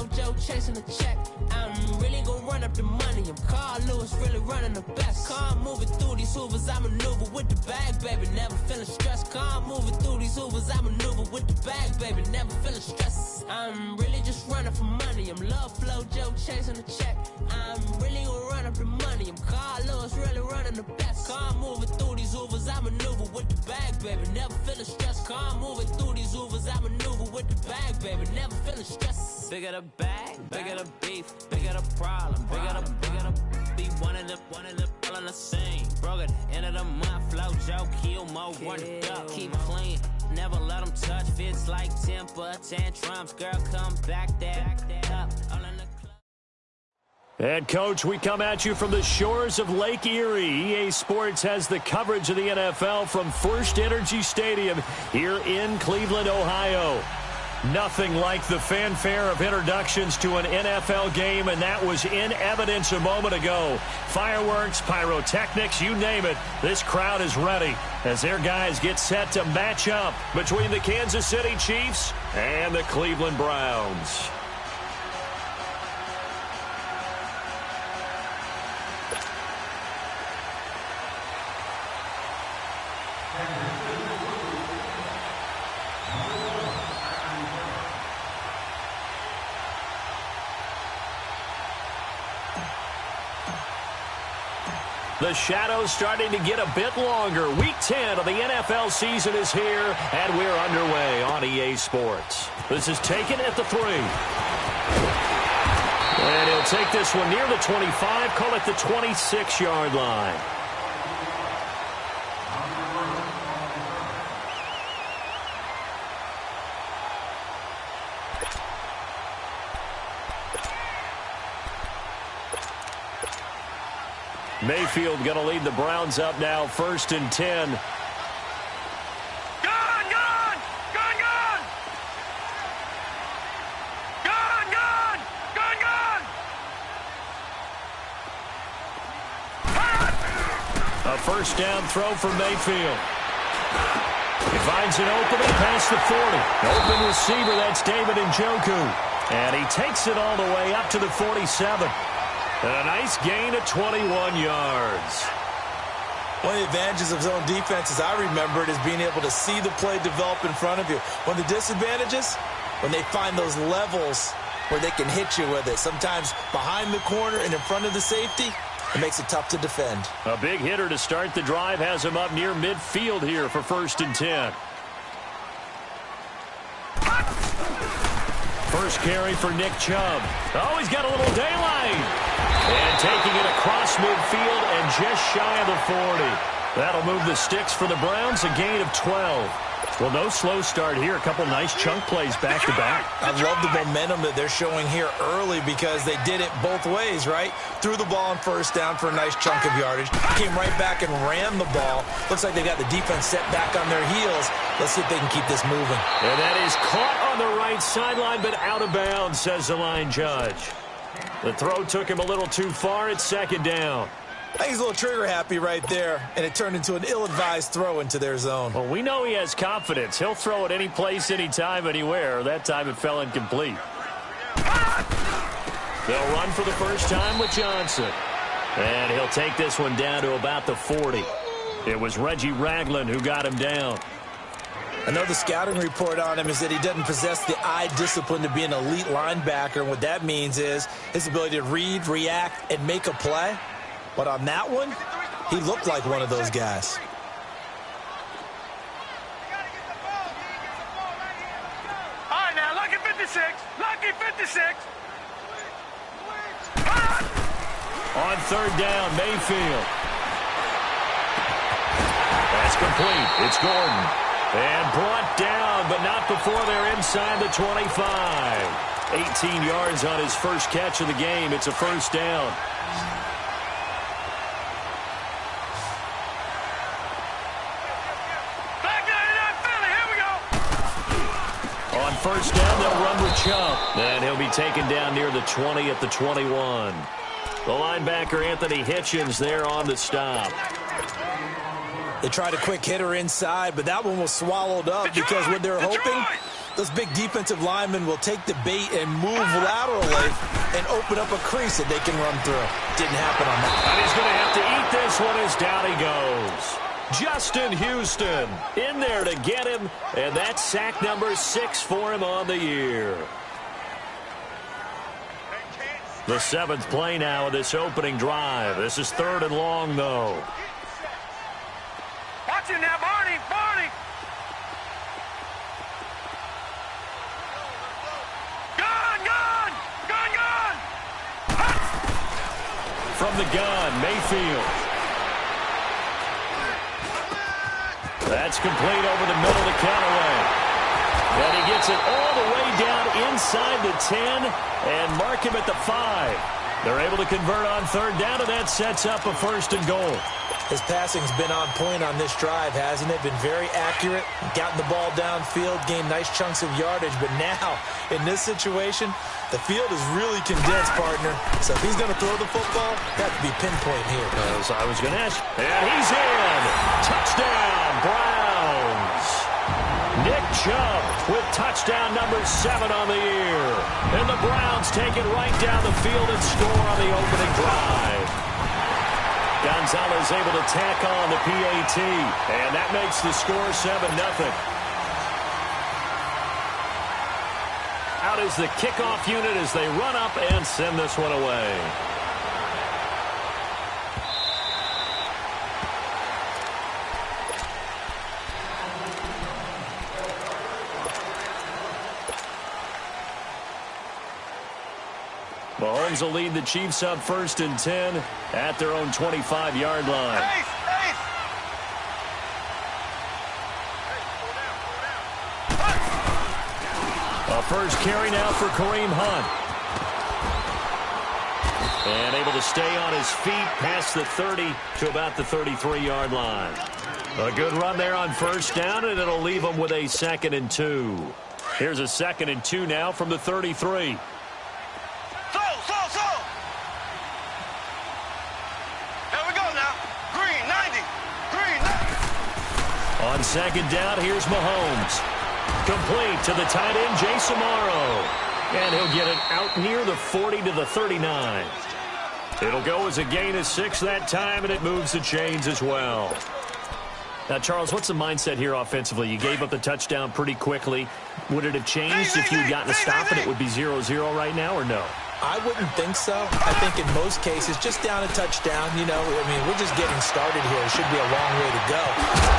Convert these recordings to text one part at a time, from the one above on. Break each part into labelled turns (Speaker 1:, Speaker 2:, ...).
Speaker 1: Flojo chasing the check. I'm really gonna run up the money. I'm Carl Lewis, really running the best. Calm moving through these Hoovers, I maneuver with the bag, baby. Never feeling stressed. Calm moving through these Hoovers, I maneuver with the bag, baby. Never feeling stressed. I'm really just running for money. I'm Love Flojo chasing the check. I'm really gonna run up the money. I'm Carl Lewis, really running the best. Calm moving through these Hoovers, I maneuver with the bag, baby. Never feeling stressed. Calm moving through these Hoovers, I maneuver with the bag, baby. Never feeling stressed. Bigger the bag, bigger the beef, bigger the problem, bigger the be one of the all in the same. Broke at the end of the month, Flojo, kill more, run it up, keep clean. Never let them touch, fits like temper tantrums. Girl, come back that up, all in the club.
Speaker 2: And, Coach, we come at you from the shores of Lake Erie. EA Sports has the coverage of the NFL from First Energy Stadium here in Cleveland, Ohio. Nothing like the fanfare of introductions to an NFL game, and that was in evidence a moment ago. Fireworks, pyrotechnics, you name it. This crowd is ready as their guys get set to match up between the Kansas City Chiefs and the Cleveland Browns. The shadow's starting to get a bit longer. Week 10 of the NFL season is here, and we're underway on EA Sports. This is taken at the 3. And he'll take this one near the 25, call it the 26-yard line. Mayfield going to lead the Browns up now, 1st and 10.
Speaker 3: Gone!
Speaker 2: A first down throw for Mayfield. He finds an opening past the 40. Open receiver, that's David Njoku. And he takes it all the way up to the 47. And a nice gain of 21 yards.
Speaker 4: One of the advantages of zone defense, as I remember it, is being able to see the play develop in front of you. One of the disadvantages, when they find those levels where they can hit you with it. Sometimes behind the corner and in front of the safety, it makes it tough to defend.
Speaker 2: A big hitter to start the drive has him up near midfield here for 1st and 10. First carry for Nick Chubb. Oh, he's got a little daylight. And taking it across midfield and just shy of the 40. That'll move the sticks for the Browns, a gain of 12. Well, no slow start here. A couple nice chunk plays back-to-back.
Speaker 4: I love the momentum that they're showing here early because they did it both ways, right? Threw the ball on first down for a nice chunk of yardage. Came right back and ran the ball. Looks like they got the defense set back on their heels. Let's see if they can keep this moving.
Speaker 2: And that is caught on the right sideline, but out of bounds, says the line judge. The throw took him a little too far. It's 2nd down.
Speaker 4: I think he's a little trigger happy right there, and it turned into an ill-advised throw into their zone.
Speaker 2: Well, we know he has confidence. He'll throw it any place, anytime, anywhere. That time it fell incomplete. They'll run for the first time with Johnson. And he'll take this one down to about the 40. It was Reggie Ragland who got him down.
Speaker 4: I know the scouting report on him is that he doesn't possess the eye discipline to be an elite linebacker. And what that means is his ability to read, react, and make a play. But on that one, he looked like one of those guys.
Speaker 3: All right, now, lucky 56. Lucky 56.
Speaker 2: On 3rd down, Mayfield. That's complete. It's Gordon. And brought down, but not before they're inside the 25. 18 yards on his first catch of the game. It's a first down. On first down, they'll run with Chubb. And he'll be taken down near the 20 at the 21. The linebacker, Anthony Hitchens, there on the stop.
Speaker 4: They tried a quick hitter inside, but that one was swallowed up because what they're hoping Those big defensive linemen will take the bait and move laterally and open up a crease that they can run through. Didn't happen on that.
Speaker 2: And he's going to have to eat this one as down he goes. Justin Houston in there to get him, and that's sack number 6 for him on the year. The 7th play now of this opening drive. This is 3rd and long, though.
Speaker 3: Watch it now, Barney! Barney! Gun! Gun! Gun! Gun!
Speaker 2: From the gun, Mayfield. That's complete over the middle to Callaway. And he gets it all the way down inside the 10 and mark him at the 5. They're able to convert on 3rd down, and that sets up a 1st and goal.
Speaker 4: His passing's been on point on this drive, hasn't it? Been very accurate, gotten the ball downfield, gained nice chunks of yardage. But now, in this situation, the field is really condensed, partner. So if he's going to throw the football, that could be pinpoint here.
Speaker 2: As I was going to ask. And he's in. Touchdown, Browns. Nick Chubb with touchdown number 7 on the year. And the Browns take it right down the field and score on the opening drive. Gonzalez able to tack on the PAT, and that makes the score 7-0. Out is the kickoff unit as they run up and send this one away. Mahomes will lead the Chiefs up 1st and 10 at their own 25-yard line.
Speaker 3: Ace! Ace!
Speaker 2: A first carry now for Kareem Hunt. And able to stay on his feet past the 30 to about the 33-yard line. A good run there on 1st down, and it'll leave them with a 2nd and 2. Here's a 2nd and 2 now from the 33. On 2nd down, here's Mahomes. Complete to the tight end, Jason Morrow. And he'll get it out near the 40 to the 39. It'll go as a gain of 6 that time, and it moves the chains as well. Now, Charles, what's the mindset here offensively? You gave up the touchdown pretty quickly. Would it have changed if you had gotten a stop and it would be 0-0 right now, or no?
Speaker 4: I wouldn't think so. I think in most cases, just down a touchdown, you know, I mean, we're just getting started here. It should be a long way to go.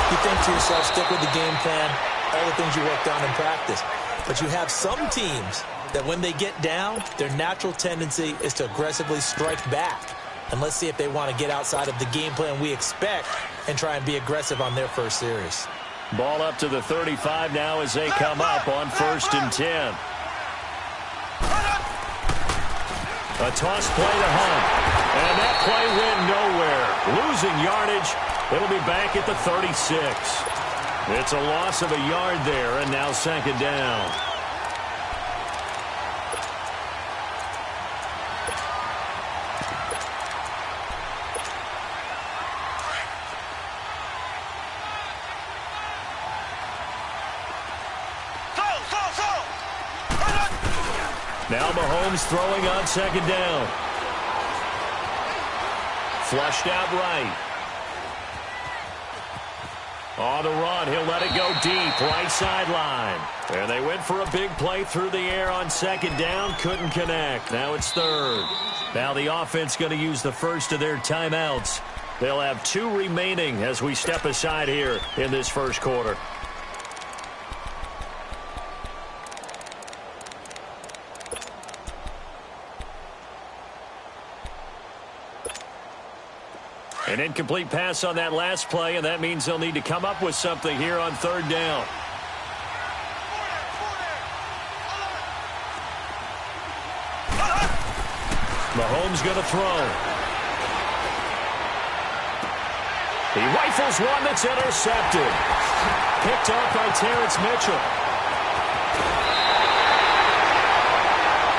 Speaker 4: You think to yourself, stick with the game plan, all the things you worked on in practice. But you have some teams that when they get down, their natural tendency is to aggressively strike back. And let's see if they want to get outside of the game plan we expect and try and be aggressive on their first series.
Speaker 2: Ball up to the 35 now as they come up on 1st and 10. A toss play to Hunt. And that play went nowhere. Losing yardage. It'll be back at the 36. It's a loss of a yard there, and now 2nd down. Now Mahomes throwing on 2nd down. Flushed out right. On the run, he'll let it go deep, right sideline. And they went for a big play through the air on 2nd down, couldn't connect. Now it's 3rd. Now the offense going to use the first of their timeouts. They'll have 2 remaining as we step aside here in this first quarter. An incomplete pass on that last play, and that means they'll need to come up with something here on 3rd down. Mahomes going to throw. He rifles one that's intercepted. Picked up by Terrence Mitchell.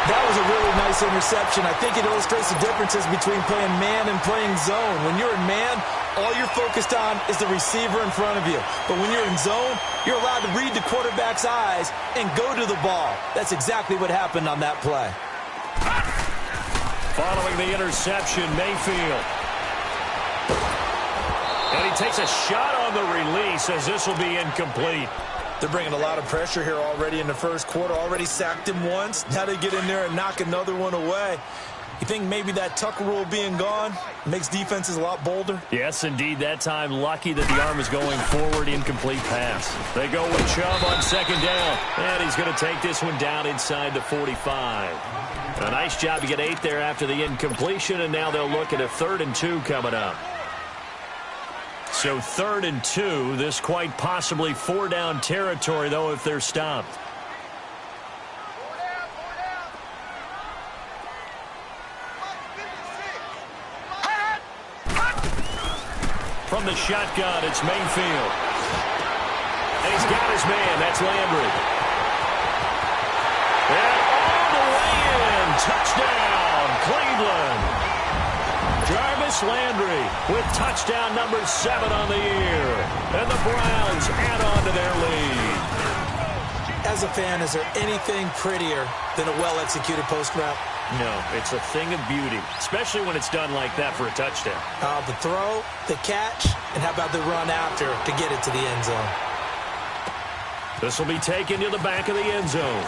Speaker 4: That was a really nice interception. I think it illustrates the differences between playing man and playing zone. When you're in man, all you're focused on is the receiver in front of you. But when you're in zone, you're allowed to read the quarterback's eyes and go to the ball. That's exactly what happened on that play.
Speaker 2: Following the interception, Mayfield. And he takes a shot on the release as this will be incomplete.
Speaker 4: They're bringing a lot of pressure here already in the first quarter. Already sacked him once. Now they get in there and knock another one away. You think maybe that Tucker rule being gone makes defenses a lot bolder?
Speaker 2: Yes, indeed. That time, lucky that the arm is going forward. Incomplete pass. They go with Chubb on second down. And he's going to take this one down inside the 45. A nice job to get 8 there after the incompletion. And now they'll look at a 3rd and 2 coming up. So 3rd and 2. This quite possibly 4-down territory, though, if they're stopped. From the shotgun, it's Mayfield. And he's got his man. That's Landry. And all the way in. Touchdown, Cleveland. Jarvis Landry with touchdown number 7 on the year. And the Browns add on to their lead.
Speaker 4: As a fan, is there anything prettier than a well-executed post route?
Speaker 2: No, it's a thing of beauty, especially when it's done like that for a touchdown.
Speaker 4: The throw, the catch, and how about the run after to get it to the end zone?
Speaker 2: This will be taken to the back of the end zone.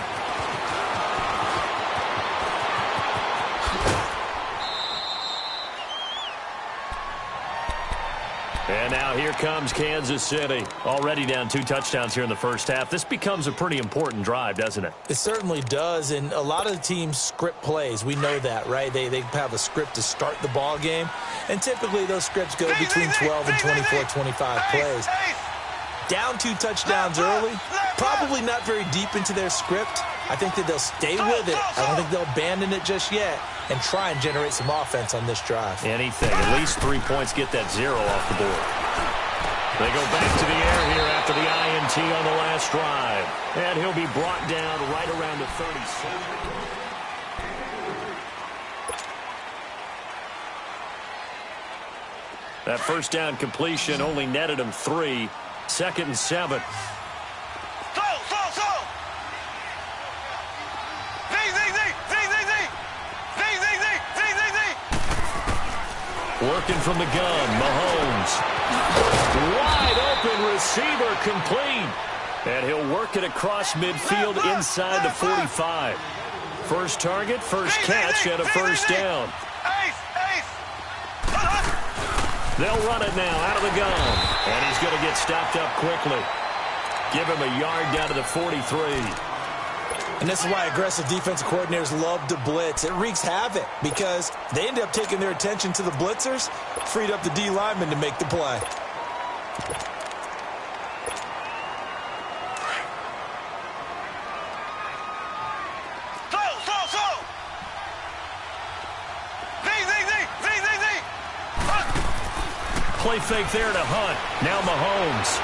Speaker 2: And now here comes Kansas City. Already down 2 touchdowns here in the first half. This becomes a pretty important drive, doesn't it?
Speaker 4: It certainly does, and a lot of the teams script plays. We know that, right? They have a script to start the ball game, and typically those scripts go between 12 and 24, 25 plays. Down 2 touchdowns early, probably not very deep into their script. I think that they'll stay with it. I don't think they'll abandon it just yet and try and generate some offense on this drive.
Speaker 2: Anything. At least 3 points, get that 0 off the board. They go back to the air here after the INT on the last drive. And he'll be brought down right around the 37. That first down completion only netted him 3. 2nd and 7. Working from the gun, Mahomes. Wide open receiver complete. And he'll work it across midfield inside the 45. First target, first catch, and a first down. They'll run it now out of the gun. And he's going to get stopped up quickly. Give him a yard down to the 43.
Speaker 4: And this is why aggressive defensive coordinators love to blitz. It wreaks havoc because they end up taking their attention to the blitzers, freed up the D lineman to make the play.
Speaker 2: Play fake there to Hunt. Now Mahomes.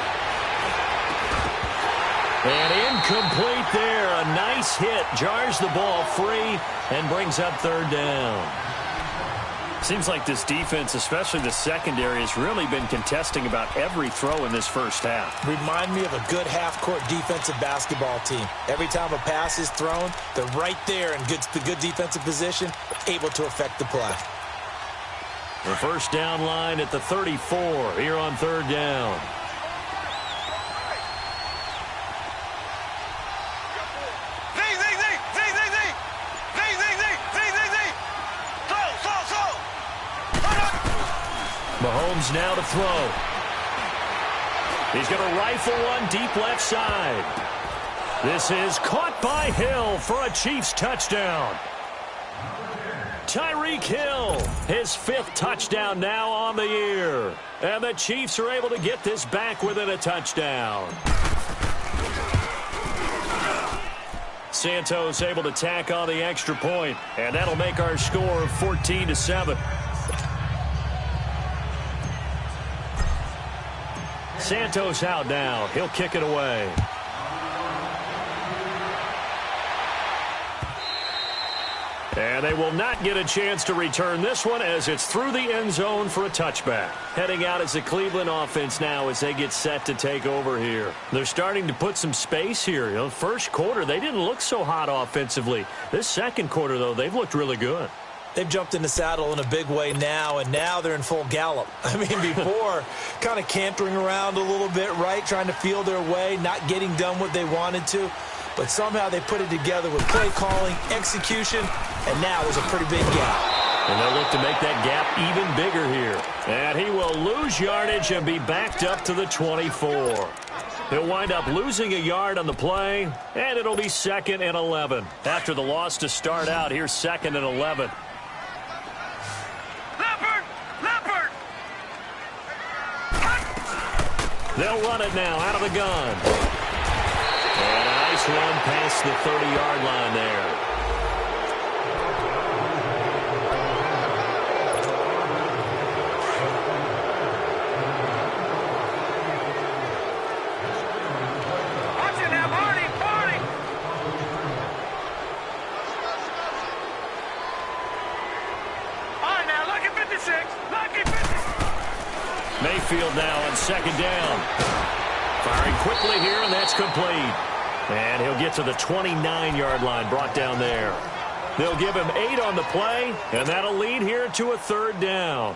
Speaker 2: And incomplete there. A nice hit. Jars the ball free and brings up 3rd down. Seems like this defense, especially the secondary, has really been contesting about every throw in this first half.
Speaker 4: Remind me of a good half-court defensive basketball team. Every time a pass is thrown, they're right there in the good defensive position, able to affect the play.
Speaker 2: The first down line at the 34 here on 3rd down. Mahomes now to throw. He's going to rifle one deep left side. This is caught by Hill for a Chiefs touchdown. Tyreek Hill, his 5th touchdown now on the year. And the Chiefs are able to get this back within a touchdown. Santos able to tack on the extra point, and that'll make our score 14-7. Santos out now. He'll kick it away. And they will not get a chance to return this one as it's through the end zone for a touchback. Heading out as the Cleveland offense now as they get set to take over here. They're starting to put some space here. You know, first quarter, they didn't look so hot offensively. This second quarter, though, they've looked really good.
Speaker 4: They've jumped in the saddle in a big way now, and now they're in full gallop. I mean, before, kind of cantering around a little bit, right, trying to feel their way, not getting done what they wanted to. But somehow they put it together with play calling, execution, and now there's a pretty big gap.
Speaker 2: And they'll look to make that gap even bigger here. And he will lose yardage and be backed up to the 24. He'll wind up losing a yard on the play, and it'll be 2nd and 11. After the loss to start out, here's 2nd and 11.
Speaker 3: Leopard!
Speaker 2: They'll run it now out of the gun. And a nice run past the 30-yard line there.
Speaker 3: Watch it now, Barney! All right, now, lucky 56! Lucky 56!
Speaker 2: Mayfield now on 2nd down. Firing quickly here, and that's complete. And he'll get to the 29-yard line, brought down there. They'll give him 8 on the play, and that'll lead here to a 3rd down.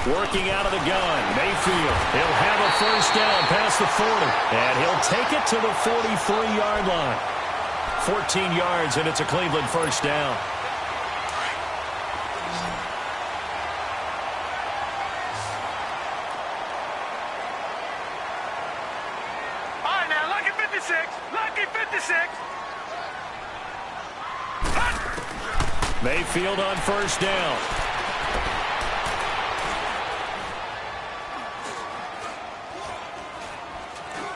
Speaker 2: Working out of the gun, Mayfield. He'll have a 1st down past the 40. And he'll take it to the 43-yard line. 14 yards, and it's a Cleveland 1st down.
Speaker 3: All right, now, lucky 56! Lucky 56!
Speaker 2: Mayfield on 1st down.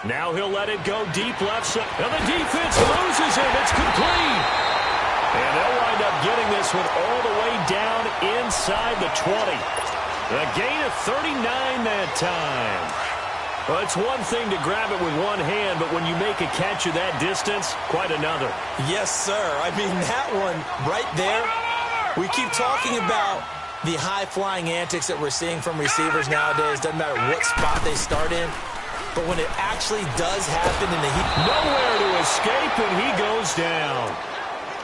Speaker 2: Now he'll let it go deep left side. And the defense loses him. It's complete. And they'll wind up getting this one all the way down inside the 20. A gain of 39 that time. Well, it's one thing to grab it with one hand, but when you make a catch of that distance, quite another.
Speaker 4: Yes, sir. I mean, that one right there, we keep talking about the high-flying antics that we're seeing from receivers nowadays. Doesn't matter what spot they start in. But when it actually does happen in the heat,
Speaker 2: nowhere to escape, and he goes down.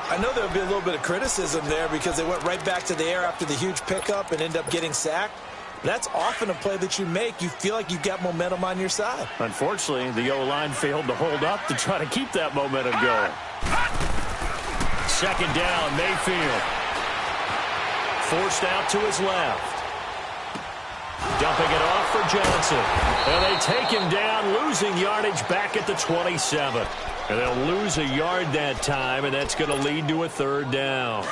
Speaker 4: I know there'll be a little bit of criticism there because they went right back to the air after the huge pickup and end up getting sacked. That's often a play that you make. You feel like you've got momentum on your side.
Speaker 2: Unfortunately, the O-line failed to hold up to try to keep that momentum going. 2nd down, Mayfield. Forced out to his left. Dumping it off for Johnson. And they take him down, losing yardage back at the 27. And they'll lose a yard that time, and that's going to lead to a 3rd down.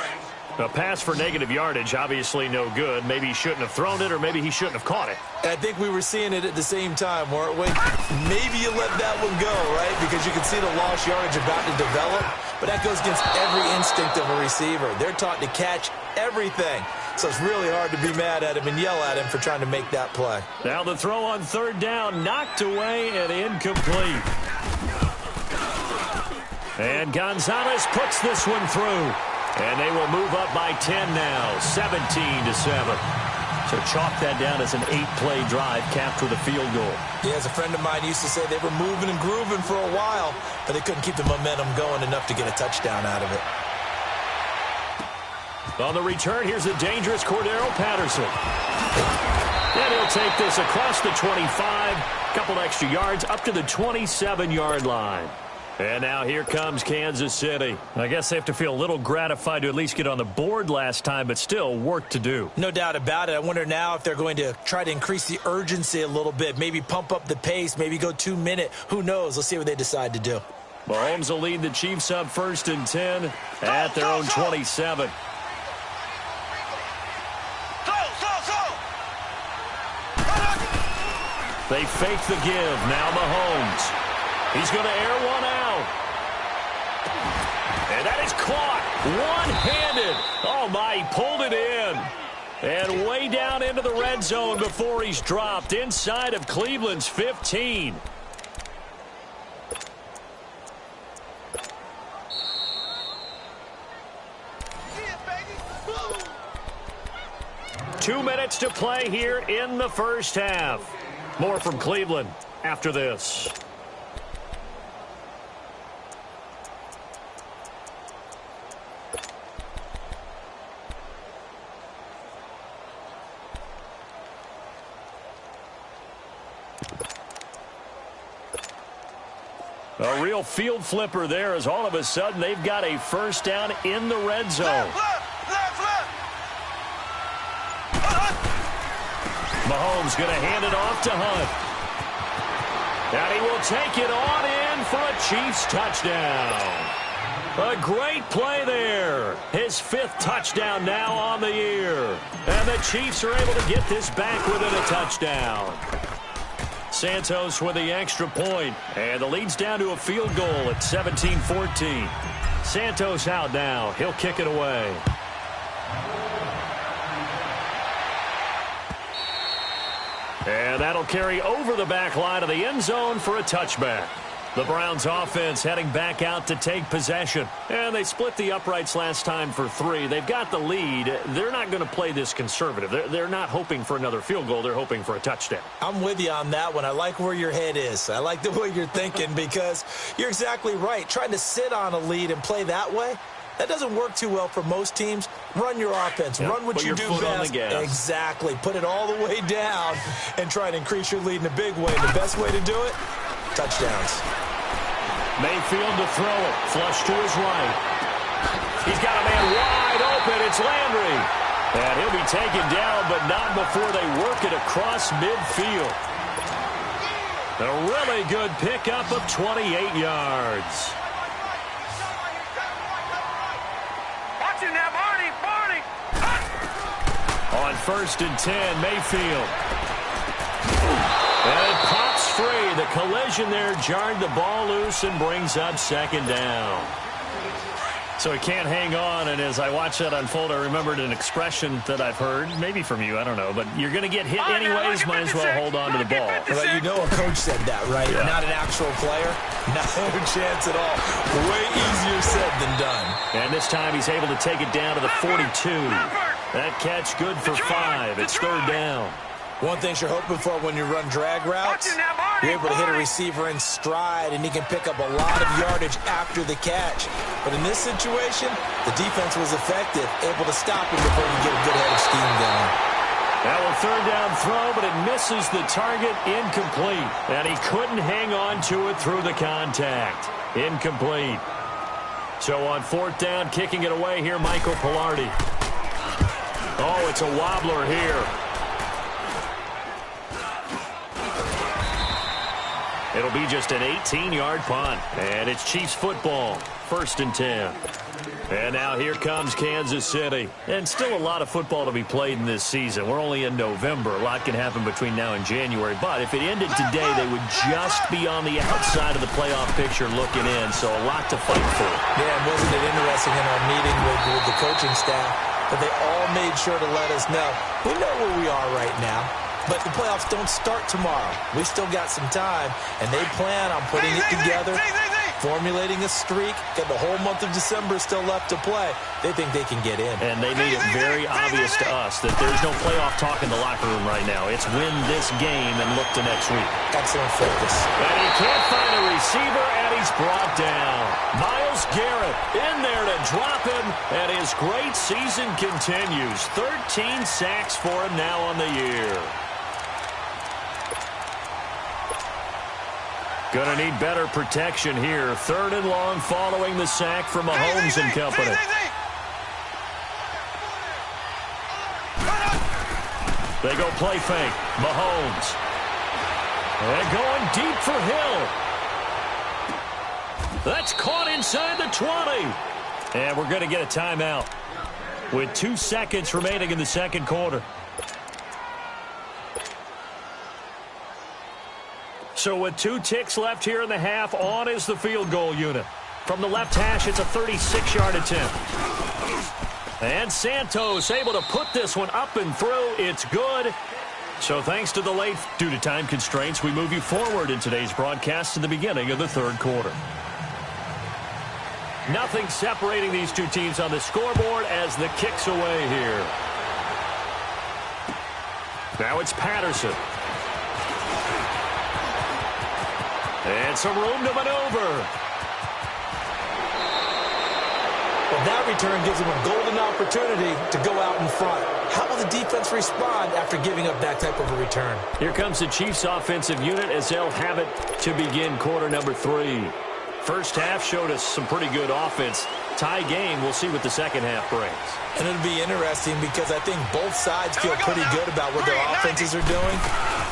Speaker 2: A pass for negative yardage, obviously no good. Maybe he shouldn't have thrown it, or maybe he shouldn't have caught it.
Speaker 4: I think we were seeing it at the same time, weren't we? Maybe you let that one go, right? Because you can see the lost yardage about to develop. But that goes against every instinct of a receiver. They're taught to catch everything. So it's really hard to be mad at him and yell at him for trying to make that play.
Speaker 2: Now the throw on 3rd down, knocked away and incomplete. And Gonzalez puts this one through. And they will move up by 10 now, 17-7. So chalk that down as an 8-play drive capped with a field goal.
Speaker 4: Yeah, as a friend of mine used to say, they were moving and grooving for a while, but they couldn't keep the momentum going enough to get a touchdown out of it.
Speaker 2: On the return, here's a dangerous Cordero Patterson. And he'll take this across the 25, couple extra yards up to the 27-yard line. And now here comes Kansas City. I guess they have to feel a little gratified to at least get on the board last time, but still work to do.
Speaker 4: No doubt about it. I wonder now if they're going to try to increase the urgency a little bit, maybe pump up the pace, maybe go 2-minute. Who knows? Let's see what they decide to do.
Speaker 2: Mahomes will lead the Chiefs up 1st and 10 at their own 27. They fake the give. Now Mahomes. He's going to air one out. And that is caught one-handed. Oh, my, he pulled it in. And way down into the red zone before he's dropped inside of Cleveland's 15. Two minutes to play here in the first half. More from Cleveland after this. A real field flipper there as all of a sudden they've got a first down in the red zone.
Speaker 3: Left.
Speaker 2: Mahomes going to hand it off to Hunt. And he will take it on in for a Chiefs touchdown. A great play there. His 5th touchdown now on the year. And the Chiefs are able to get this back within a touchdown. Santos with the extra point, and the lead's down to a field goal at 17-14. Santos out now. He'll kick it away. And that'll carry over the back line of the end zone for a touchback. The Browns offense heading back out to take possession. And they split the uprights last time for 3. They've got the lead. They're not going to play this conservative. They're not hoping for another field goal. They're hoping for a touchdown.
Speaker 4: I'm with you on that one. I like where your head is. I like the way you're thinking because you're exactly right. Trying to sit on a lead and play that way, that doesn't work too well for most teams. Run your offense. Run what you do best. Exactly. Put it all the way down and try to increase your lead in a big way. The best way to do it, touchdowns.
Speaker 2: Mayfield to throw it. Flush to his right. He's got a man wide open. It's Landry. And he'll be taken down, but not before they work it across midfield. A really good pickup of 28 yards.
Speaker 3: Watch it now, Barney.
Speaker 2: On 1st and 10, Mayfield. And it pops free. The collision there jarred the ball loose and brings up 2nd down. So he can't hang on, and as I watch that unfold, I remembered an expression that I've heard, maybe from you, I don't know, but you're going to get hit anyways, might as well hold on to the ball.
Speaker 4: Well, you know a coach said that, right? Yeah. Not an actual player. No chance at all. Way easier said than done. And
Speaker 2: this time he's able to take it down to the 42. That catch good for 5. It's 3rd down.
Speaker 4: One thing you're hoping for when you run drag routes, you're able to hit a receiver in stride, and he can pick up a lot of yardage after the catch. But in this situation, the defense was effective, able to stop him before he get a good head of steam going.
Speaker 2: That will 3rd down throw, but it misses the target, incomplete. And he couldn't hang on to it through the contact. Incomplete. So on 4th down, kicking it away here, Michael Pilardi. Oh, it's a wobbler here. It'll be just an 18-yard punt. And it's Chiefs football. 1st and 10. And now here comes Kansas City. And still a lot of football to be played in this season. We're only in November. A lot can happen between now and January. But if it ended today, they would just be on the outside of the playoff picture looking in. So a lot to fight for.
Speaker 4: Yeah, and wasn't it interesting in our meeting with the coaching staff that they all made sure to let us know. We know where we are right now. But the playoffs don't start tomorrow. We still got some time, and they plan on putting it together, formulating a streak, got the whole month of December still left to play. They think they can get in.
Speaker 2: And they made it very obvious to us that there's no playoff talk in the locker room right now. It's win this game and look to next week.
Speaker 4: Excellent focus.
Speaker 2: And he can't find a receiver, and he's brought down. Myles Garrett in there to drop him, and his great season continues. 13 sacks for him now on the year. Going to need better protection here. 3rd and long following the sack from Mahomes and company. They go play fake. Mahomes. And going deep for Hill. That's caught inside the 20. And we're going to get a timeout with 2 seconds remaining in the 2nd quarter. So with 2 ticks left here in the half, on is the field goal unit. From the left hash, it's a 36-yard attempt. And Santos able to put this one up and through. It's good. So thanks to the late, due to time constraints, we move you forward in today's broadcast to the beginning of the third quarter. Nothing separating these two teams on the scoreboard as the kick's away here. Now it's Patterson. And some room to maneuver.
Speaker 4: Well, that return gives them a golden opportunity to go out in front. How will the defense respond after giving up that type of a return?
Speaker 2: Here comes the Chiefs offensive unit as they'll have it to begin quarter number 3. First half showed us some pretty good offense. Tie game, we'll see what the second half brings.
Speaker 4: And it'll be interesting because I think both sides feel pretty good about what their offenses are doing.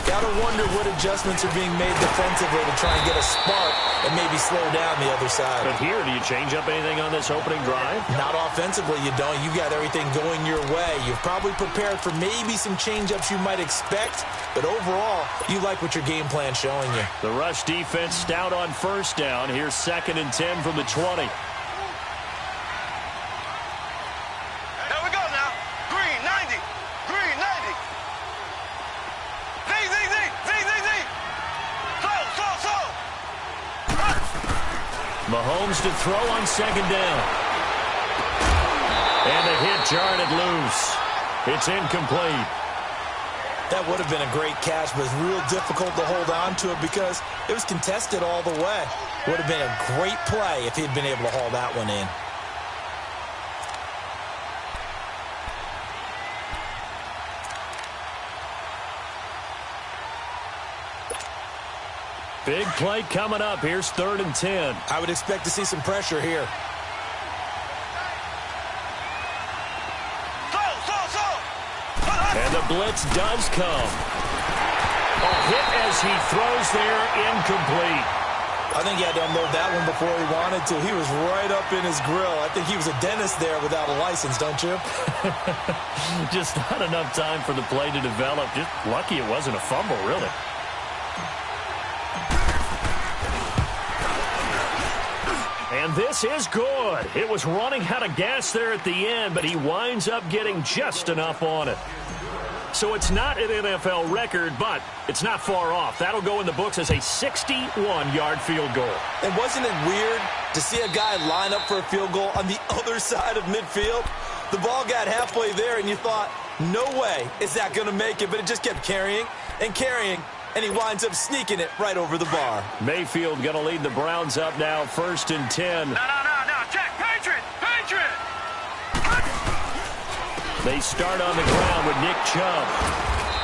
Speaker 4: Gotta wonder what adjustments are being made defensively to try and get a spark and maybe slow down the other side.
Speaker 2: But here, do you change up anything on this opening drive?
Speaker 4: Not offensively, you don't. You got everything going your way. You've probably prepared for maybe some change-ups you might expect, but overall, you like what your game plan's showing you.
Speaker 2: The rush defense stout on first down. Here's 2nd and 10 from the 20. Mahomes to throw on 2nd down. And the hit jarred it loose. It's incomplete.
Speaker 4: That would have been a great catch, but it's real difficult to hold on to it because it was contested all the way. Would have been a great play if he'd been able to haul that one in.
Speaker 2: Big play coming up. Here's 3rd and 10.
Speaker 4: I would expect to see some pressure here.
Speaker 2: And the blitz does come. A hit as he throws there, incomplete.
Speaker 4: I think he had to unload that one before he wanted to. He was right up in his grill. I think he was a dentist there without a license, don't you?
Speaker 2: Just not enough time for the play to develop. Just lucky it wasn't a fumble, really. And this is good. It was running out of gas there at the end, but he winds up getting just enough on it. So it's not an NFL record, but it's not far off. That'll go in the books as a 61-yard field goal.
Speaker 4: And wasn't it weird to see a guy line up for a field goal on the other side of midfield? The ball got halfway there, and you thought, no way is that going to make it, but it just kept carrying and carrying. And he winds up sneaking it right over the bar.
Speaker 2: Mayfield going to lead the Browns up now, 1st and 10.
Speaker 3: No. Check. Patriot.
Speaker 2: They start on the ground with Nick Chubb.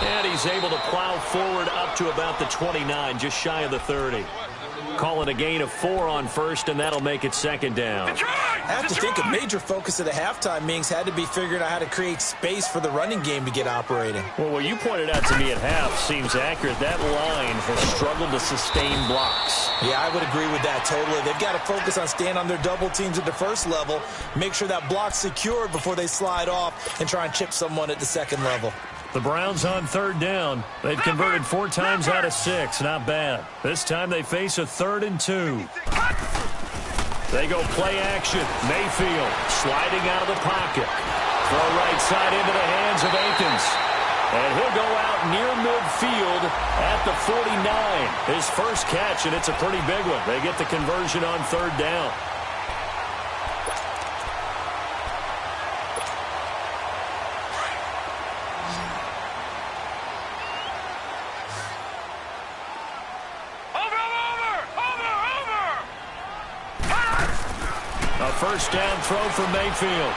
Speaker 2: And he's able to plow forward up to about the 29, just shy of the 30. Calling a gain of 4 on first, and that'll make it 2nd down.
Speaker 4: I have to think a major focus of the halftime meetings had to be figuring out how to create space for the running game to get operating.
Speaker 2: Well, what you pointed out to me at half seems accurate. That line has struggled to sustain blocks.
Speaker 4: Yeah, I would agree with that totally. They've got to focus on staying on their double teams at the first level, make sure that block's secured before they slide off and try and chip someone at the 2nd level.
Speaker 2: The Browns on 3rd down. They've converted 4 times out of 6. Not bad. This time they face a 3rd and 2. They go play action. Mayfield sliding out of the pocket. Throw right side into the hands of Akins. And he'll go out near midfield at the 49. His first catch, and it's a pretty big one. They get the conversion on 3rd down. First down throw for Mayfield.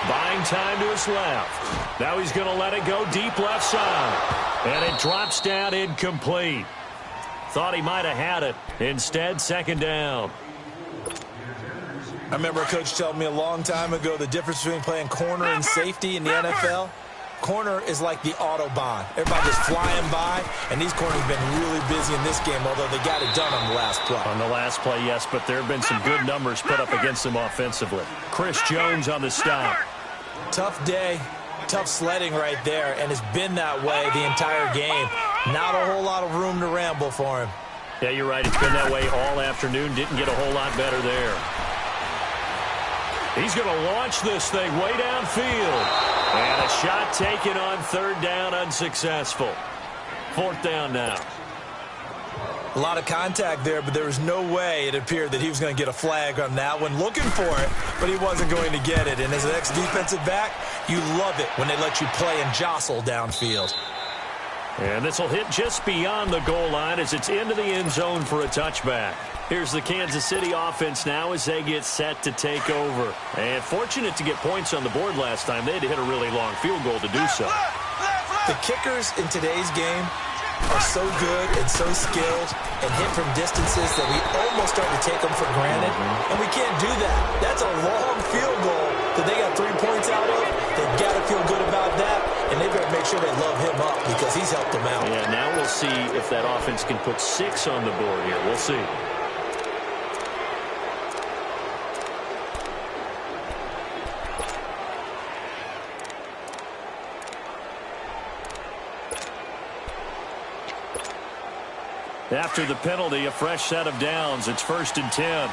Speaker 2: Buying time to his left. Now he's going to let it go deep left side. And it drops down incomplete. Thought he might have had it. Instead, 2nd down.
Speaker 4: I remember a coach telling me a long time ago the difference between playing corner and safety in the NFL. Corner is like the Autobahn. Everybody just flying by, and these corners have been really busy in this game, although they got it done on the last play.
Speaker 2: On the last play, yes, but there have been some good numbers put up against them offensively. Chris Jones on the stop.
Speaker 4: Tough day, tough sledding right there, and it's been that way the entire game. Not a whole lot of room to ramble for him.
Speaker 2: Yeah, you're right. It's been that way all afternoon. Didn't get a whole lot better there. He's going to launch this thing way downfield. And a shot taken on third down, unsuccessful. Fourth down now.
Speaker 4: A lot of contact there, but there was no way it appeared that he was going to get a flag on that one. Looking for it, but he wasn't going to get it. And as an ex-defensive back, you love it when they let you play and jostle downfield.
Speaker 2: And this will hit just beyond the goal line as it's into the end zone for a touchback. Here's the Kansas City offense now as they get set to take over. And fortunate to get points on the board last time. They had to hit a really long field goal to do so.
Speaker 4: The kickers in today's game are so good and so skilled and hit from distances that we almost start to take them for granted. And we can't do that. That's a long field goal that they got 3 points out of. They've got to feel good about that, and they better make sure they love him up because he's helped them out.
Speaker 2: Yeah, now we'll see if that offense can put 6 on the board here. We'll see. After the penalty, a fresh set of downs. It's 1st and 10.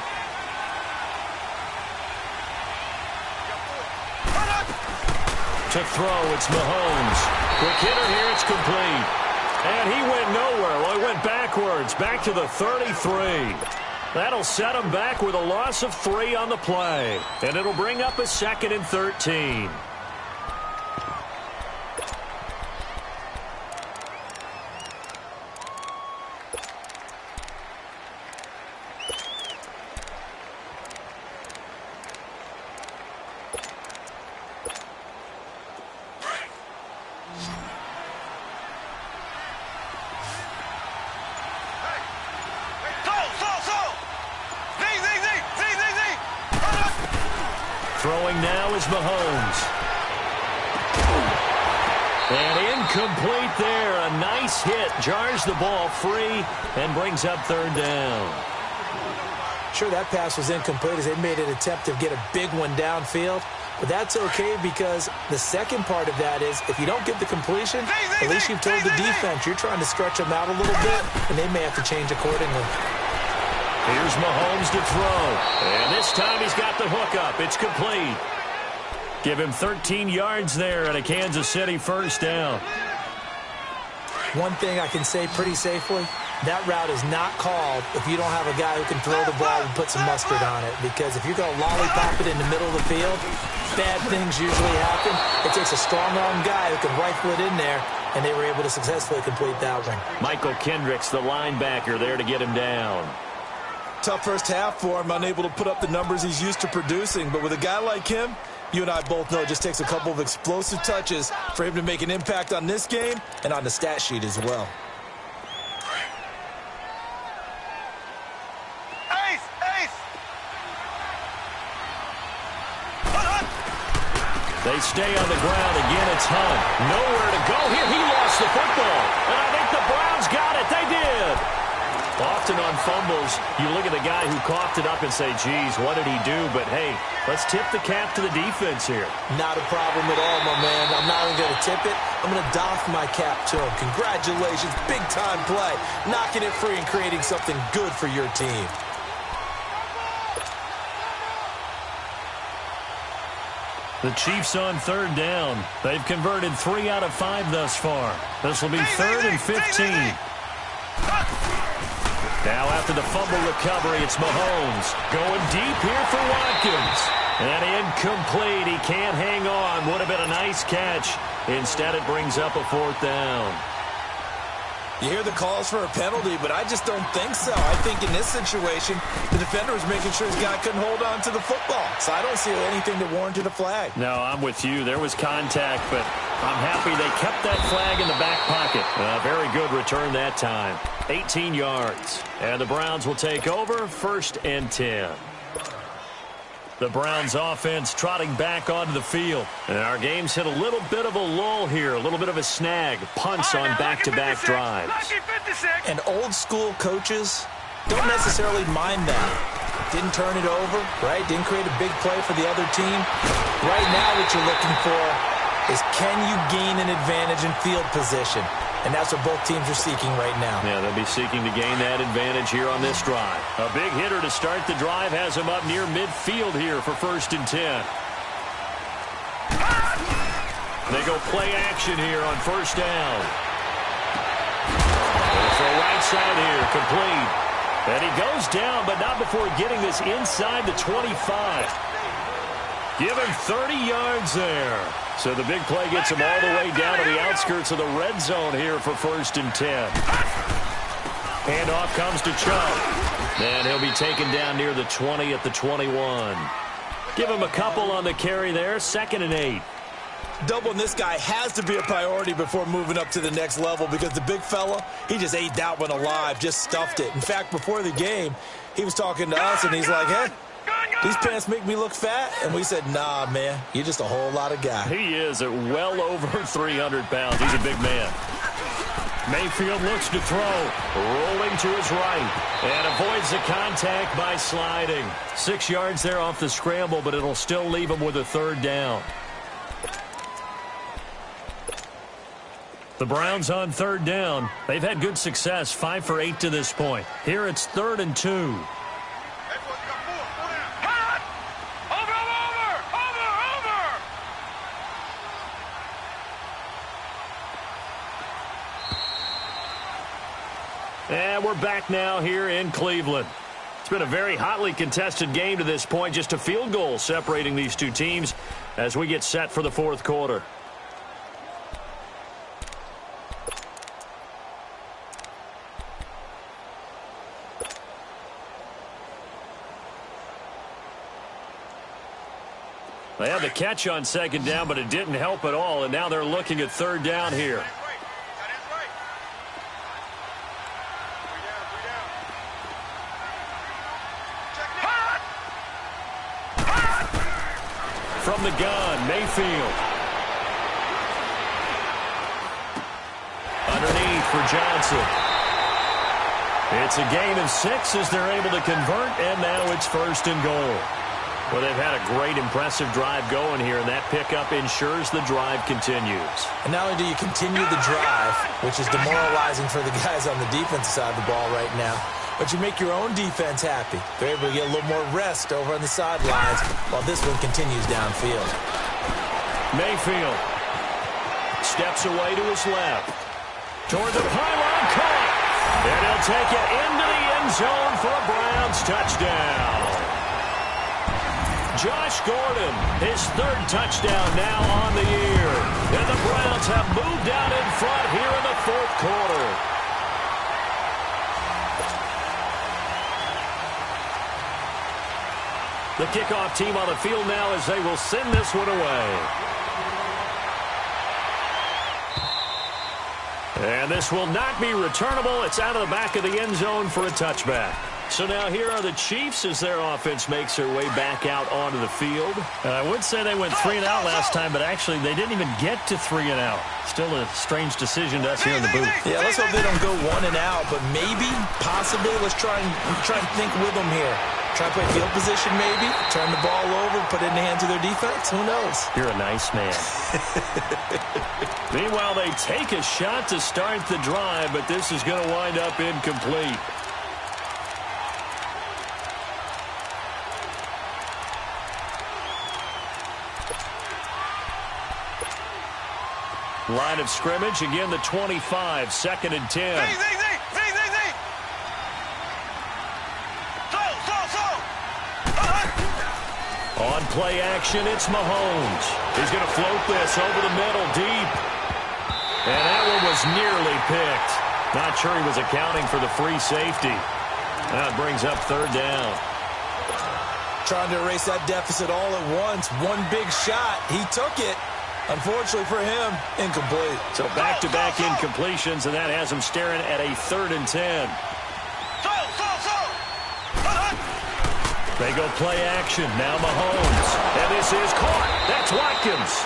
Speaker 2: To throw, it's Mahomes. Quick hitter here, it's complete. And he went nowhere. Well, he went backwards, back to the 33. That'll set him back with a loss of 3 on the play. And it'll bring up a 2nd and 13. Throwing now is Mahomes. And incomplete there. A nice hit. Jars the ball free and brings up 3rd down.
Speaker 4: Sure, that pass was incomplete as they made an attempt to get a big one downfield. But that's okay because the second part of that is if you don't get the completion, at least you've told the defense you're trying to stretch them out a little bit, and they may have to change accordingly.
Speaker 2: Here's Mahomes to throw. And this time he's got the hook up. It's complete. Give him 13 yards there and a Kansas City 1st down.
Speaker 4: One thing I can say pretty safely, that route is not called if you don't have a guy who can throw the ball and put some mustard on it. Because if you're going to lollipop it in the middle of the field, bad things usually happen. It takes a strong-arm guy who can rifle it in there, and they were able to successfully complete that one.
Speaker 2: Michael Kendricks, the linebacker, there to get him down.
Speaker 4: Tough first half for him, unable to put up the numbers he's used to producing. But with a guy like him, you and I both know it just takes a couple of explosive touches for him to make an impact on this game and on the stat sheet as well.
Speaker 3: Ace! Ace!
Speaker 2: They stay on the ground. Again, it's Hunt. Nowhere to go here. He lost the football. And I think the Browns got it. They did. Often on fumbles, you look at the guy who coughed it up and say, geez, what did he do? But, hey, let's tip the cap to the defense here.
Speaker 4: Not a problem at all, my man. I'm not even going to tip it. I'm going to doff my cap to him. Congratulations. Big-time play. Knocking it free and creating something good for your team.
Speaker 2: The Chiefs on 3rd down. They've converted 3 out of 5 thus far. This will be 3rd and 15. Now after the fumble recovery, it's Mahomes. Going deep here for Watkins. And incomplete. He can't hang on. Would have been a nice catch. Instead, it brings up a 4th down.
Speaker 4: You hear the calls for a penalty, but I just don't think so. I think in this situation, the defender was making sure his guy couldn't hold on to the football. So I don't see anything that warranted a flag.
Speaker 2: No, I'm with you. There was contact, but I'm happy they kept that flag in the back pocket. Very good return that time. 18 yards. And the Browns will take over 1st and 10. The Browns offense trotting back onto the field. And our game's hit a little bit of a lull here, a little bit of a snag. Punts on back-to-back drives.
Speaker 4: And old school coaches don't necessarily mind that. Didn't turn it over, right? Didn't create a big play for the other team. Right now what you're looking for is can you gain an advantage in field position? and that's what both teams are seeking right now.
Speaker 2: Yeah, they'll be seeking to gain that advantage here on this drive. A big hitter to start the drive has him up near midfield here for 1st and 10. They go play action here on 1st down. For right side here, complete. And he goes down, but not before getting this inside the 25. Give him 30 yards there. So the big play gets him all the way down to the outskirts of the red zone here for 1st and 10. Handoff comes to Chubb. And he'll be taken down near the 20 at the 21. Give him a couple on the carry there, 2nd and 8.
Speaker 4: Doubling this guy has to be a priority before moving up to the next level because the big fella, he just ate that one alive, just stuffed it. In fact, before the game, he was talking to us, and he's like, hey, these pants make me look fat? And we said, nah, man, you're just a whole lot of guy.
Speaker 2: He is at well over 300 pounds. He's a big man. Mayfield looks to throw, rolling to his right, and avoids the contact by sliding. 6 yards there off the scramble, but it'll still leave him with a 3rd down. The Browns on 3rd down. They've had good success, 5 for 8 to this point. Here it's 3rd and 2.
Speaker 3: Over!
Speaker 2: And we're back now here in Cleveland. It's been a very hotly contested game to this point. Just a field goal separating these two teams as we get set for the 4th quarter. They had the catch on 2nd down, but it didn't help at all, and now they're looking at 3rd down here. From the gun, Mayfield. Underneath for Johnson. It's a gain of 6 as they're able to convert, and now it's 1st and goal. Well, they've had a great, impressive drive going here, and that pickup ensures the drive continues.
Speaker 4: And not only do you continue the drive, which is demoralizing for the guys on the defensive side of the ball right now, but you make your own defense happy. They're able to get a little more rest over on the sidelines while this one continues downfield.
Speaker 2: Mayfield steps away to his left. Toward the pylon, caught. And he'll take it into the end zone for a Browns touchdown. Josh Gordon, his 3rd touchdown now on the year. And the Browns have moved out in front here in the 4th quarter. The kickoff team on the field now as they will send this one away. And this will not be returnable. It's out of the back of the end zone for a touchback. So now here are the Chiefs as their offense makes their way back out onto the field. I would say they went 3 and out last time, but actually they didn't even get to 3 and out. Still a strange decision to us here in the booth.
Speaker 4: Yeah, let's hope they don't go 1 and out, but maybe, possibly, let's try and think with them here. Try to play field position maybe, turn the ball over, put it in the hands of their defense. Who knows?
Speaker 2: You're a nice man. Meanwhile, they take a shot to start the drive, but this is going to wind up incomplete. Line of scrimmage, again the 25, 2nd and 10. On play action, it's Mahomes. He's going to float this over the middle deep. And that one was nearly picked. Not sure he was accounting for the free safety. That brings up 3rd down.
Speaker 4: Trying to erase that deficit all at once. One big shot. He took it. Unfortunately for him, incomplete.
Speaker 2: So back-to-back incompletions, and that has him staring at a 3rd and 10. They go play action. Now Mahomes. And this is caught. That's Watkins.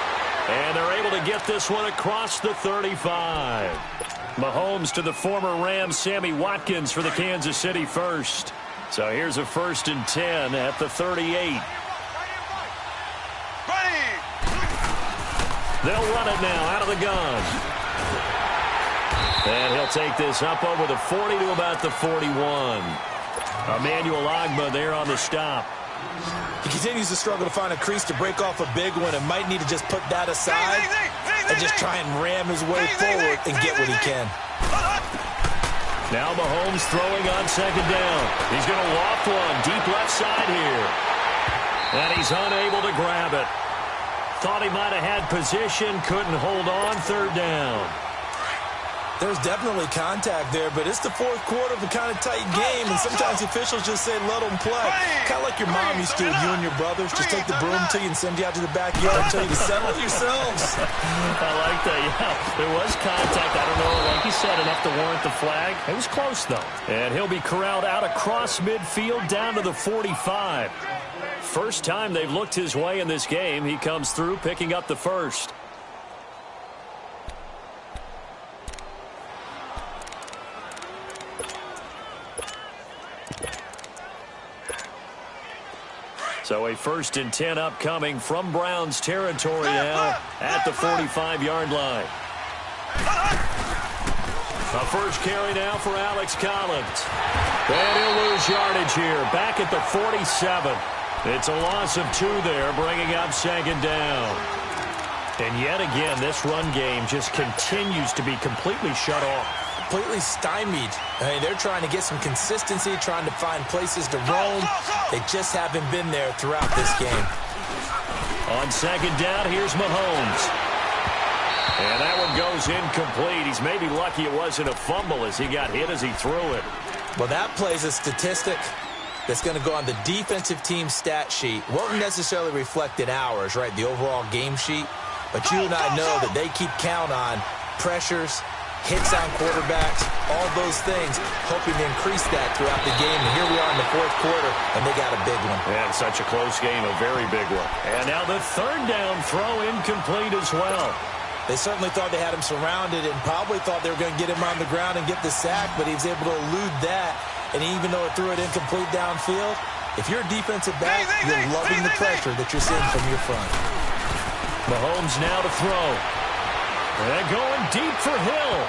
Speaker 2: And they're able to get this one across the 35. Mahomes to the former Rams, Sammy Watkins for the Kansas City first. So here's a 1st and 10 at the 38. They'll run it now out of the gun. And he'll take this up over the 40 to about the 41. Emmanuel Ogbah there on the stop.
Speaker 4: He continues to struggle to find a crease to break off a big one and might need to just put that aside and just try and ram his way forward and get what he can.
Speaker 2: Now Mahomes throwing on second down. He's going to loft one deep left side here. And he's unable to grab it. Thought he might have had position, couldn't hold on, third down.
Speaker 4: There's definitely contact there, but it's the fourth quarter of a kind of tight game, and sometimes officials just say, let them play. Kind of like your mom used to with you and your brothers. Just take the broom to you and send you out to the backyard and tell you to settle yourselves.
Speaker 2: I like that, yeah. There was contact. I don't know, like you said, enough to warrant the flag. It was close, though. And he'll be corralled out across midfield down to the 45. First time they've looked his way in this game. He comes through picking up the first. So a 1st and 10 upcoming from Browns territory now at the 45-yard line. A first carry now for Alex Collins. And he'll lose yardage here, back at the 47. It's a loss of 2 there, bringing up second down. And yet again, this run game just continues to be completely shut off.
Speaker 4: Completely stymied. I mean, they're trying to get some consistency, trying to find places to roam. They just haven't been there throughout this game.
Speaker 2: On second down, here's Mahomes. And that one goes incomplete. He's maybe lucky it wasn't a fumble as he got hit as he threw it.
Speaker 4: Well, that plays a statistic that's going to go on the defensive team stat sheet. Won't necessarily reflect in ours, right, the overall game sheet. But you and I know that they keep count on pressures, hits on quarterbacks, all those things, hoping to increase that throughout the game. And here we are in the fourth quarter, and they got a big one.
Speaker 2: Yeah, such a close game, a very big one. And now the third down throw incomplete as well.
Speaker 4: They certainly thought they had him surrounded and probably thought they were going to get him on the ground and get the sack, but he was able to elude that. And even though it threw it incomplete downfield, if you're a defensive back, you're loving the pressure that you're seeing from your front.
Speaker 2: Mahomes now to throw. And going deep for Hill.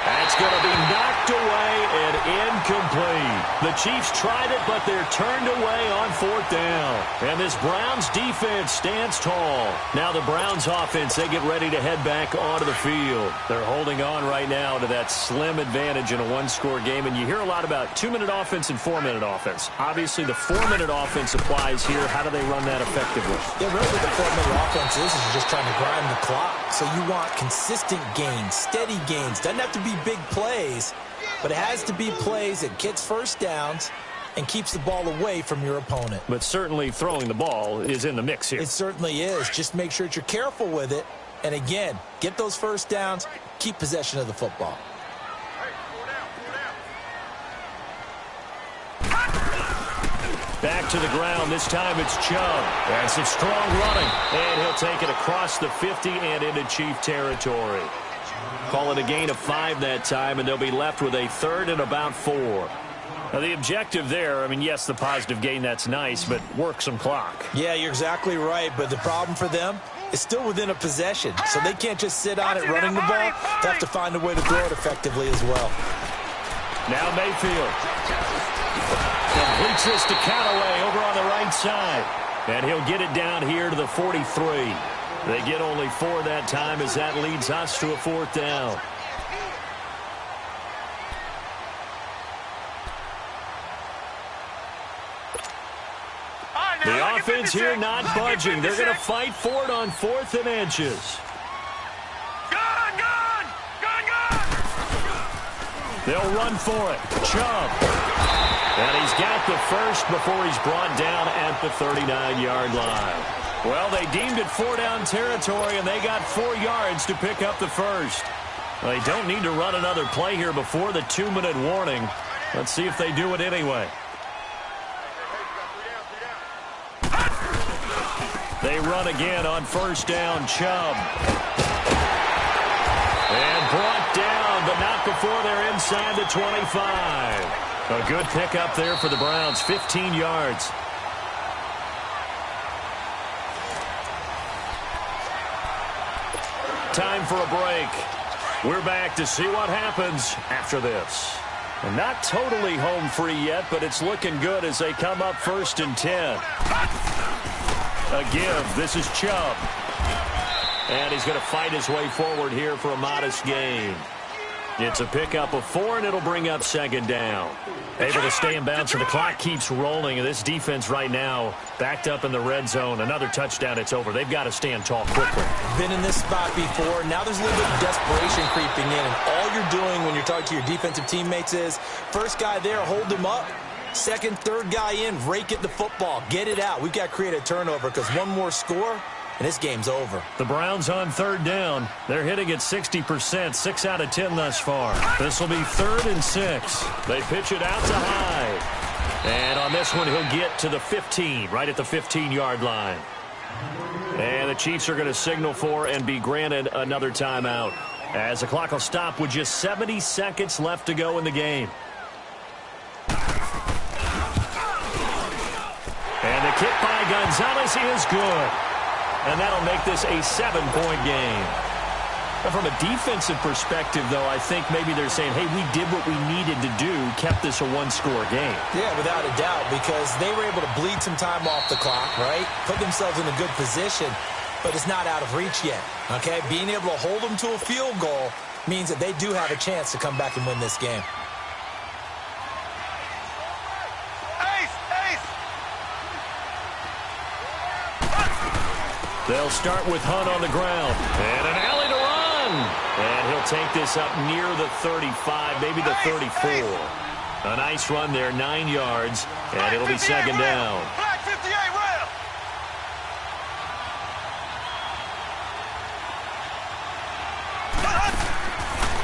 Speaker 2: That's going to be knocked away and incomplete. The Chiefs tried it, but they're turned away on fourth down. And this Browns defense stands tall. Now the Browns offense, they get ready to head back onto the field. They're holding on right now to that slim advantage in a one-score game. And you hear a lot about 2-minute offense and 4-minute offense. Obviously, the 4-minute offense applies here. How do they run that effectively?
Speaker 4: Yeah, really what the 4-minute offense is just trying to grind the clock. So you want consistent gains, steady gains. Doesn't have to be big plays, but it has to be plays that gets first downs and keeps the ball away from your opponent.
Speaker 2: But certainly throwing the ball is in the mix here.
Speaker 4: It certainly is. Just make sure that you're careful with it. And again, get those first downs, keep possession of the football.
Speaker 2: Back to the ground. This time it's Chubb. That's some strong running. And he'll take it across the 50 and into Chief territory. Call it a gain of 5 that time, and they'll be left with a 3rd and about 4. Now, the objective there, I mean, yes, the positive gain, that's nice, but work some clock.
Speaker 4: Yeah, you're exactly right, but the problem for them is still within a possession, so they can't just sit on it running the ball. They have to find a way to throw it effectively as well.
Speaker 2: Now Mayfield completes this to Callaway over on the right side, and he'll get it down here to the 43. They get only 4 that time as that leads us to a 4th down. The offense here not budging. They're going to fight for it on 4th and inches. They'll run for it. Chubb. And he's got the first before he's brought down at the 39-yard line. Well, they deemed it 4-down territory, and they got 4 yards to pick up the first. Well, they don't need to run another play here before the 2-minute warning. Let's see if they do it anyway. They run again on 1st down, Chubb. And brought down, but not before they're inside the 25. A good pickup there for the Browns, 15 yards. Time for a break. We're back to see what happens after this. And not totally home free yet, but it's looking good as they come up 1st and 10. A give. This is Chubb. And he's going to fight his way forward here for a modest gain. It's a pickup of 4, and it'll bring up 2nd down. Able to stay in bounds, and the clock keeps rolling. And this defense right now backed up in the red zone. Another touchdown, it's over. They've got to stand tall quickly.
Speaker 4: Been in this spot before. Now there's a little bit of desperation creeping in. And all you're doing when you're talking to your defensive teammates is, first guy there, hold him up. Second, third guy in, rake at the football. Get it out. We've got to create a turnover because one more score, and this game's over.
Speaker 2: The Browns on 3rd down. They're hitting at 60%, 6 out of 10 thus far. This will be 3rd and 6. They pitch it out to Hyde. And on this one, he'll get to the 15, right at the 15-yard line. And the Chiefs are going to signal for and be granted another timeout, as the clock will stop with just 70 seconds left to go in the game. And the kick by Gonzalez is good. And that'll make this a 7-point game. But from a defensive perspective, though, I think maybe they're saying, hey, we did what we needed to do, kept this a 1-score game.
Speaker 4: Yeah, without a doubt, because they were able to bleed some time off the clock, right? Put themselves in a good position, but it's not out of reach yet, okay? Being able to hold them to a field goal means that they do have a chance to come back and win this game.
Speaker 2: They'll start with Hunt on the ground. And an alley to run. And he'll take this up near the 35, maybe the 34. A nice run there, 9 yards. And it'll be 2nd down.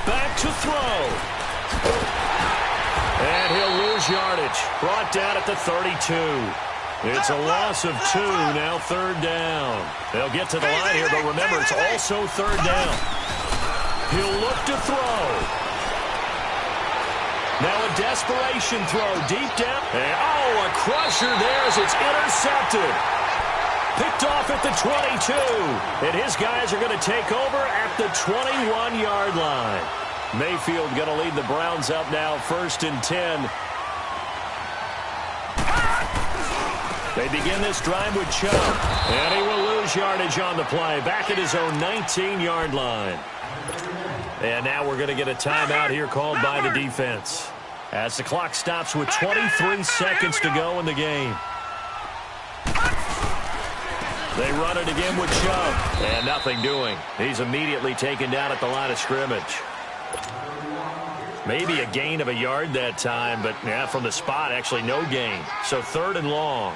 Speaker 2: Back to throw. And he'll lose yardage. Brought down at the 32. It's a loss of 2, now 3rd down. They'll get to the line here, but remember, it's also 3rd down. He'll look to throw. Now a desperation throw deep down. And, a crusher there as it's intercepted. Picked off at the 22. And his guys are going to take over at the 21-yard line. Mayfield going to lead the Browns up now, 1st and 10. They begin this drive with Chubb, and he will lose yardage on the play, back at his own 19-yard line. And now we're going to get a timeout here called by the defense, as the clock stops with 23 seconds to go in the game. They run it again with Chubb, and nothing doing. He's immediately taken down at the line of scrimmage. Maybe a gain of a yard that time, but yeah, from the spot, actually no gain. So 3rd and long.